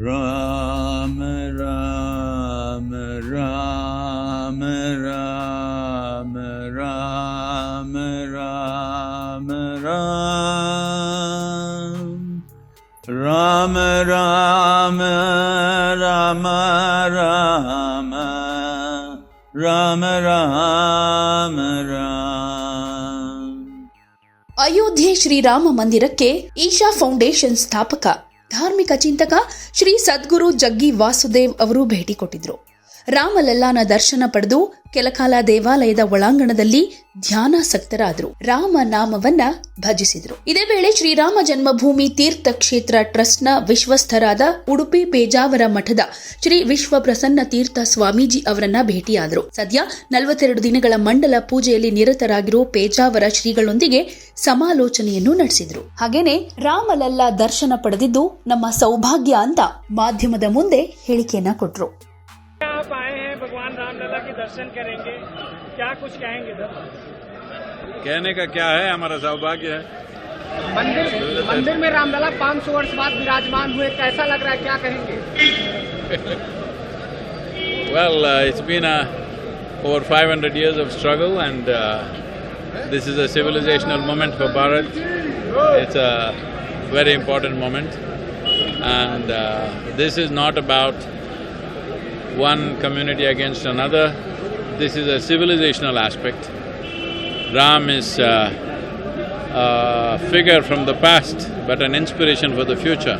Rama Rama Rama Rama Rama Rama Rama Rama Rama Rama Rama Rama Rama. Ayodhya Shriram ಮಂದಿರಕ್ಕೆ Isha foundation ಸ್ಥಾಪಕ ಧಾರ್ಮಿಕ ಚಿಂತಕ ಶ್ರೀ ಸದ್ಗುರು ಜಗ್ಗಿ ವಾಸುದೇವ್ ಅವರು ಭೇಟಿ ಕೊಟ್ಟಿದ್ರು. ರಾಮಲಲ್ಲಾನ ದರ್ಶನ ಪಡೆದು ಕೆಲಕಾಲ ದೇವಾಲಯದ ಒಳಾಂಗಣದಲ್ಲಿ ಧ್ಯಾನಾಸಕ್ತರಾದರು. ರಾಮ ನಾಮವನ್ನ ಭಜಿಸಿದ್ರು. ಇದೇ ವೇಳೆ ಶ್ರೀರಾಮ ಜನ್ಮಭೂಮಿ ತೀರ್ಥ ಕ್ಷೇತ್ರ ಟ್ರಸ್ಟ್ನ ವಿಶ್ವಸ್ಥರಾದ ಉಡುಪಿ ಪೇಜಾವರ ಮಠದ ಶ್ರೀ ವಿಶ್ವ ಪ್ರಸನ್ನ ತೀರ್ಥ ಸ್ವಾಮೀಜಿ ಅವರನ್ನ ಭೇಟಿಯಾದರು. ಸದ್ಯ 42 ದಿನಗಳ ಮಂಡಲ ಪೂಜೆಯಲ್ಲಿ ನಿರತರಾಗಿರೋ ಪೇಜಾವರ ಶ್ರೀಗಳೊಂದಿಗೆ ಸಮಾಲೋಚನೆಯನ್ನು ನಡೆಸಿದ್ರು. ಹಾಗೇನೆ ರಾಮಲಲ್ಲಾ ದರ್ಶನ ಪಡೆದಿದ್ದು ನಮ್ಮ ಸೌಭಾಗ್ಯ ಅಂತ ಮಾಧ್ಯಮದ ಮುಂದೆ ಹೇಳಿಕೆಯನ್ನ ಕೊಟ್ರು. आप आए हैं भगवान रामलला के दर्शन करेंगे, क्या कुछ कहेंगे सर? कहने का क्या है, हमारा सौभाग्य है. मंदिर में रामलला 500 वर्ष बाद विराजमान हुए, कैसा लग रहा है, क्या कहेंगे? Well, it's been over 500 years of struggle, and this is a civilizational moment for Bharat. It's a very important moment, and this is not about one community against another. This is a civilizational aspect. Ram is a figure from the past, but an inspiration for the future.